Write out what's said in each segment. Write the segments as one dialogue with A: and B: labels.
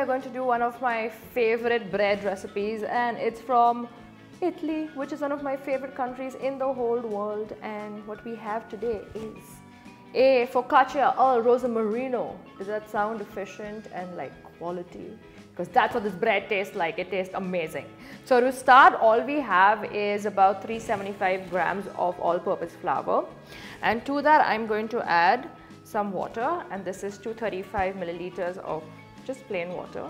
A: we're going to do one of my favorite bread recipes, and it's from Italy, which is one of my favorite countries in the whole world. And what we have today is a Foccacia Al Rosamarino. Does that sound efficient and like quality? Because that's what this bread tastes like. It tastes amazing. So to start, all we have is about 375 grams of all-purpose flour, and to that I'm going to add some water, and this is 235 milliliters of just plain water.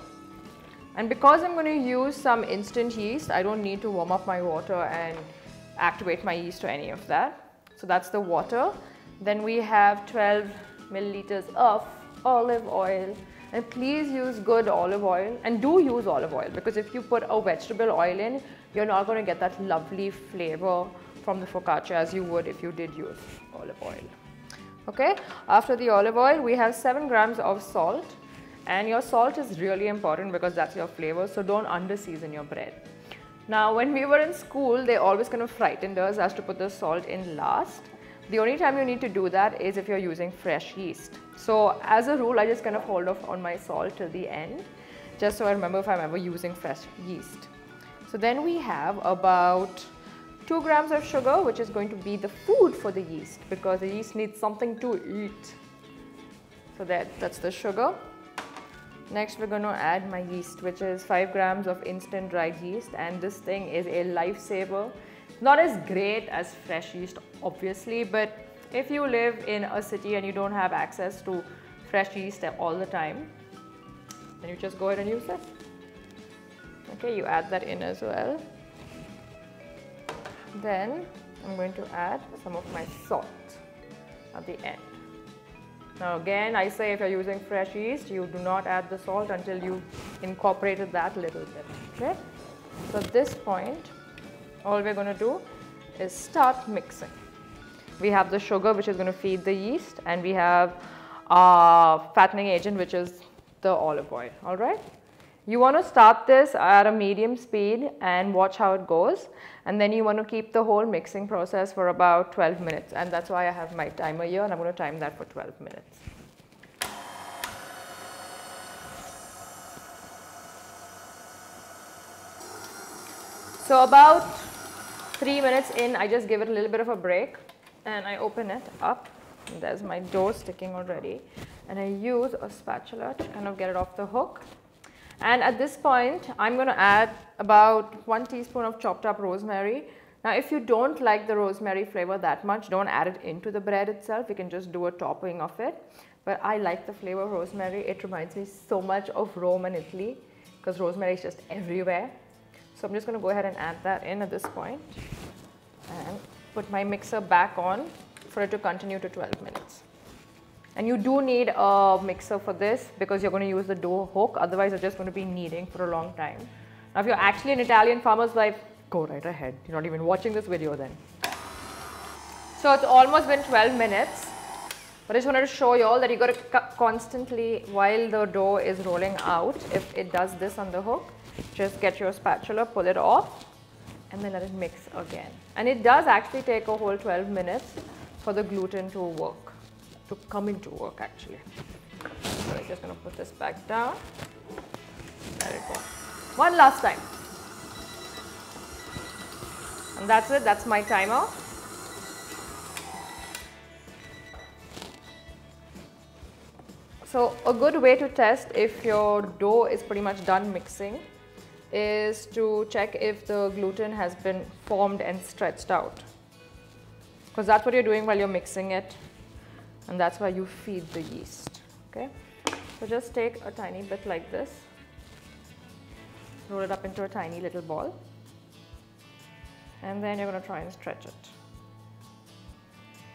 A: And because I'm going to use some instant yeast, I don't need to warm up my water and activate my yeast or any of that. So that's the water. Then we have 12 milliliters of olive oil. And please use good olive oil, and do use olive oil, because if you put a vegetable oil in, you're not going to get that lovely flavor from the focaccia as you would if you did use olive oil. Okay, after the olive oil, we have 7 grams of salt, and your salt is really important because that's your flavor, so don't under season your bread. Now, when we were in school, they always kind of frightened us as to put the salt in last. The only time you need to do that is if you're using fresh yeast. So as a rule, I just kind of hold off on my salt till the end, just so I remember if I'm ever using fresh yeast. So then we have about 2 grams of sugar, which is going to be the food for the yeast, because the yeast needs something to eat. So that's the sugar. Next, we're going to add my yeast, which is 5 grams of instant dried yeast, and this thing is a lifesaver. Not as great as fresh yeast, obviously, but if you live in a city and you don't have access to fresh yeast all the time, then you just go ahead and use it. Okay, you add that in as well. Then I'm going to add some of my salt at the end. Now again, I say if you're using fresh yeast, you do not add the salt until you've incorporated that little bit. Okay, so at this point, all we're going to do is start mixing. We have the sugar, which is going to feed the yeast, and we have fattening agent, which is the olive oil. All right, you want to start this at a medium speed and watch how it goes, and then you want to keep the whole mixing process for about 12 minutes, and that's why I have my timer here, and I'm going to time that for 12 minutes. So about 3 minutes in, I just give it a little bit of a break, and I open it up. And there's my dough sticking already, and I use a spatula to kind of get it off the hook. And at this point, I'm going to add about 1 teaspoon of chopped up rosemary. Now, if you don't like the rosemary flavor that much, don't add it into the bread itself. You can just do a topping of it. But I like the flavor of rosemary. It reminds me so much of Rome and Italy, because rosemary is just everywhere. So I'm just going to go ahead and add that in at this point and put my mixer back on for it to continue to 12 minutes. And you do need a mixer for this because you're going to use the dough hook, otherwise you're just going to be kneading for a long time. Now if you're actually an Italian farmer's wife, go right ahead. You're not even watching this video then. So it's almost been 12 minutes. But I just wanted to show you all that you got to constantly, while the dough is rolling out, if it does this on the hook, just get your spatula, pull it off, and then let it mix again. And it does actually take a whole 12 minutes for the gluten to work, to come into work actually. So I'm just going to put this back down. There we go. One last time. And that's it, that's my timer. So a good way to test if your dough is pretty much done mixing is to check if the gluten has been formed and stretched out, because that's what you're doing while you're mixing it, and that's why you feed the yeast. Okay, so just take a tiny bit like this, roll it up into a tiny little ball, and then you're going to try and stretch it.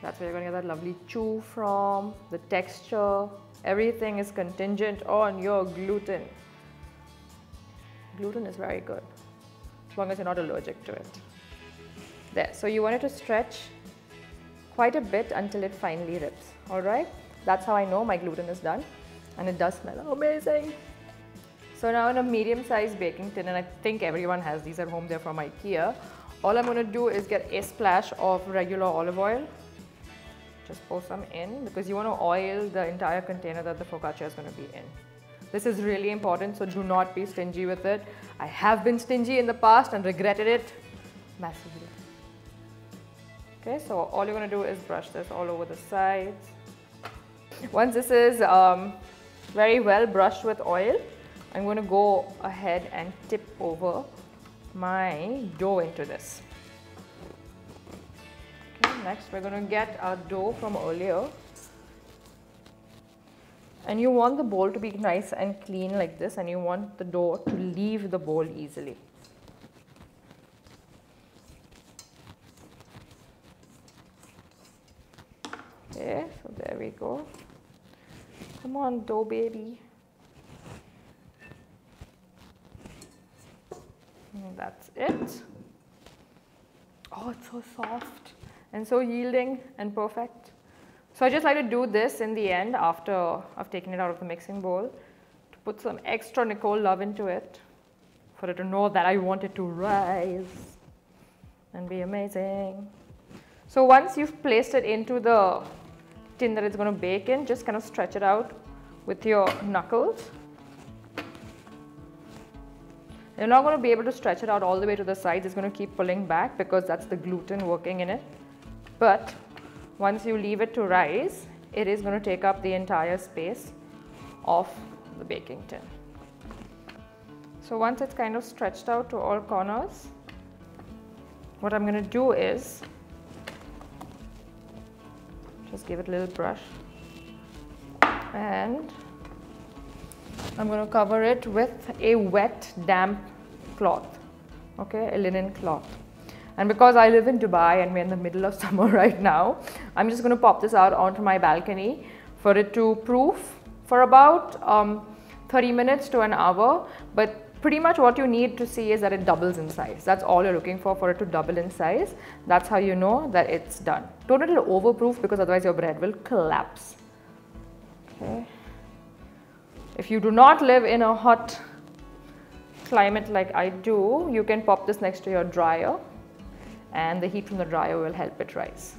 A: That's where you're going to get that lovely chew from, the texture. Everything is contingent on your gluten. Gluten is very good, as long as you're not allergic to it. There, so you want it to stretch quite a bit until it finally rips. All right, that's how I know my gluten is done, and it does smell amazing. So now in a medium-sized baking tin, and I think everyone has these at home, they're from IKEA. All I'm going to do is get a splash of regular olive oil. Just pour some in, because you want to oil the entire container that the focaccia is going to be in. This is really important, so do not be stingy with it. I have been stingy in the past and regretted it massively. Okay, so all you're going to do is brush this all over the sides. Once this is very well brushed with oil, I'm going to go ahead and tip over my dough into this. Okay, next we're going to get our dough from earlier. And you want the bowl to be nice and clean like this, and you want the dough to leave the bowl easily. Okay, so there we go. Come on, dough baby. And that's it. Oh, it's so soft and so yielding and perfect. So I just like to do this in the end after I've taken it out of the mixing bowl to put some extra Nicole love into it for it to know that I want it to rise and be amazing. So once you've placed it into the tin that it's going to bake in, just kind of stretch it out with your knuckles. You're not going to be able to stretch it out all the way to the sides. It's going to keep pulling back because that's the gluten working in it. But once you leave it to rise, it is going to take up the entire space of the baking tin. So once it's kind of stretched out to all corners, what I'm going to do is just give it a little brush, and I'm going to cover it with a wet, damp cloth, okay, a linen cloth. And because I live in Dubai and we're in the middle of summer right now, I'm just going to pop this out onto my balcony for it to proof for about 30 minutes to an hour. But pretty much what you need to see is that it doubles in size. That's all you're looking for it to double in size. That's how you know that it's done. Don't let it overproof because otherwise your bread will collapse. Okay. If you do not live in a hot climate like I do, you can pop this next to your dryer and the heat from the dryer will help it rise.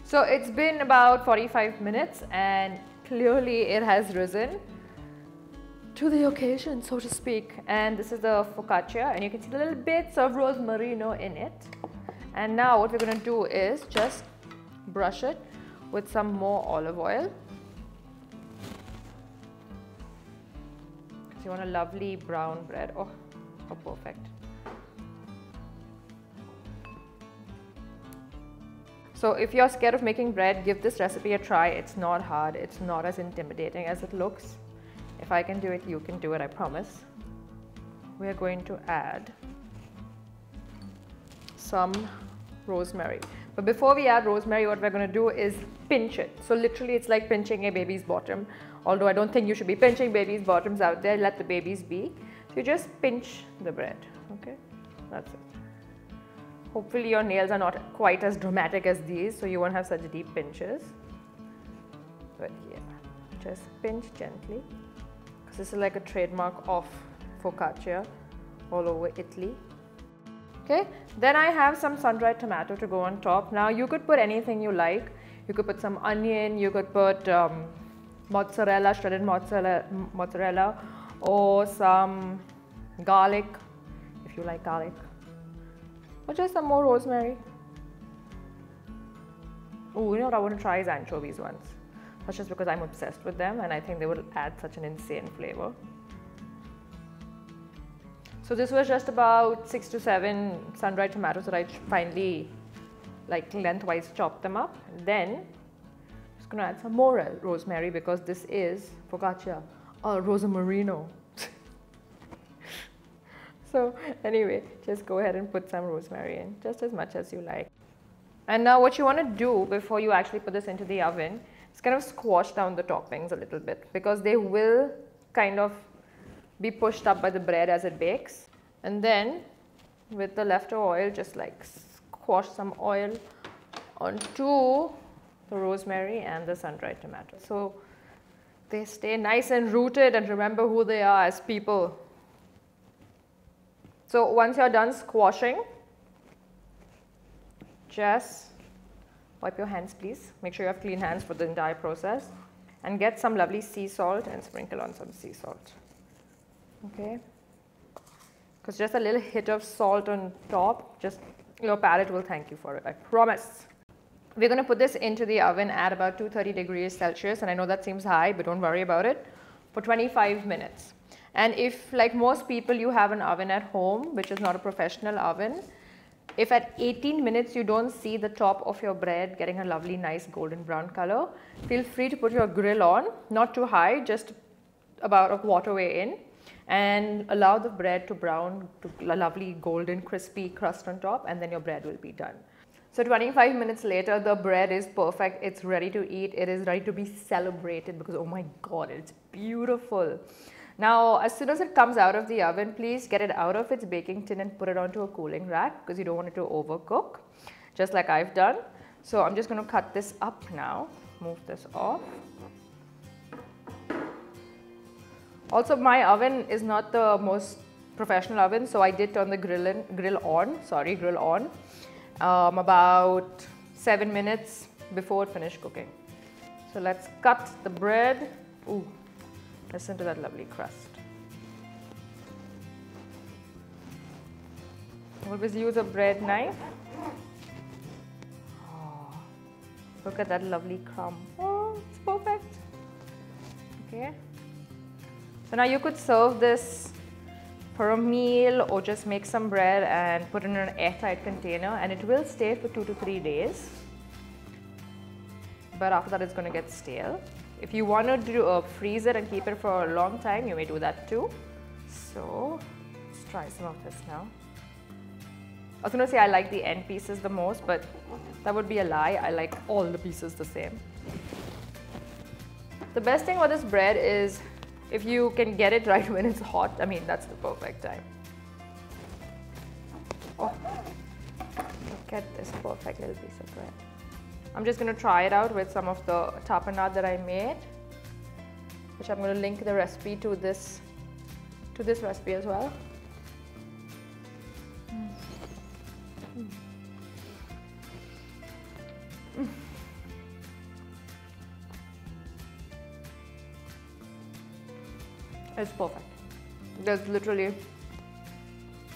A: So it's been about 45 minutes and clearly it has risen to the occasion, so to speak. And this is the focaccia, and you can see the little bits of Rosamarino in it. And now what we're going to do is just brush it with some more olive oil. You want a lovely brown bread. Oh, how perfect. So if you're scared of making bread, give this recipe a try. It's not hard. It's not as intimidating as it looks. If I can do it, you can do it, I promise. We are going to add some rosemary. But before we add rosemary, what we're going to do is pinch it. So literally it's like pinching a baby's bottom. Although I don't think you should be pinching babies' bottoms out there, let the babies be. So you just pinch the bread, okay? That's it. Hopefully your nails are not quite as dramatic as these, so you won't have such deep pinches. But yeah, just pinch gently. Because this is like a trademark of focaccia all over Italy. Okay, then I have some sun-dried tomato to go on top. Now you could put anything you like. You could put some onion, you could put mozzarella, shredded mozzarella, or some garlic, if you like garlic, or just some more rosemary. Oh, you know what I want to try is anchovies ones. That's just because I'm obsessed with them and I think they would add such an insane flavor. So this was just about 6 to 7 sun-dried tomatoes that I finally like lengthwise chopped them up. And then I'm going to add some more rosemary because this is Foccacia Al Rosamarino. So anyway, just go ahead and put some rosemary in, just as much as you like. And now what you want to do before you actually put this into the oven is kind of squash down the toppings a little bit because they will kind of be pushed up by the bread as it bakes. And then with the leftover oil, just like squash some oil onto the rosemary and the sun-dried tomato. So they stay nice and rooted and remember who they are as people. So once you're done squashing, just wipe your hands please. Make sure you have clean hands for the entire process. and get some lovely sea salt and sprinkle on some sea salt. Okay, because just a little hit of salt on top, just your palate will thank you for it, I promise. We're going to put this into the oven at about 230 degrees Celsius, and I know that seems high, but don't worry about it, for 25 minutes. And if, like most people, you have an oven at home, which is not a professional oven, if at 18 minutes you don't see the top of your bread getting a lovely nice golden brown color, feel free to put your grill on, not too high, just about a quarter way in, and allow the bread to brown to a lovely golden crispy crust on top, and then your bread will be done. So 25 minutes later, the bread is perfect. It's ready to eat. It is ready to be celebrated because, oh my God, it's beautiful. Now, as soon as it comes out of the oven, please get it out of its baking tin and put it onto a cooling rack because you don't want it to overcook, just like I've done. So I'm just going to cut this up now. Move this off. Also, my oven is not the most professional oven, so I did turn the grill on about 7 minutes before it finished cooking. So let's cut the bread. Ooh, listen to that lovely crust. Always use a bread knife. Oh, look at that lovely crumb. Oh, it's perfect. Okay. So now you could serve this for a meal or just make some bread and put it in an airtight container, and it will stay for 2 to 3 days. But after that, it's going to get stale. If you want to freeze it and keep it for a long time, you may do that too. So let's try some of this now. I was going to say I like the end pieces the most, but that would be a lie. I like all the pieces the same. The best thing about this bread is if you can get it right when it's hot, I mean, that's the perfect time. Oh, look at this perfect little piece of bread. I'm just going to try it out with some of the tapenade that I made, which I'm going to link the recipe to this recipe as well. It's perfect. There's literally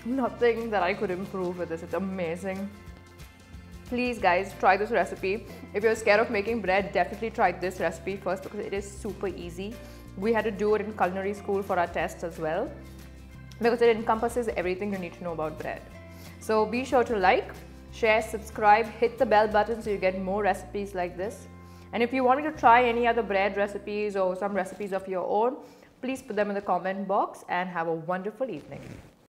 A: nothing that I could improve with this. It's amazing. Please guys, try this recipe. If you're scared of making bread, definitely try this recipe first because it is super easy. We had to do it in culinary school for our test as well because it encompasses everything you need to know about bread. So be sure to like, share, subscribe, hit the bell button so you get more recipes like this. And if you want me to try any other bread recipes or some recipes of your own, please put them in the comment box and have a wonderful evening.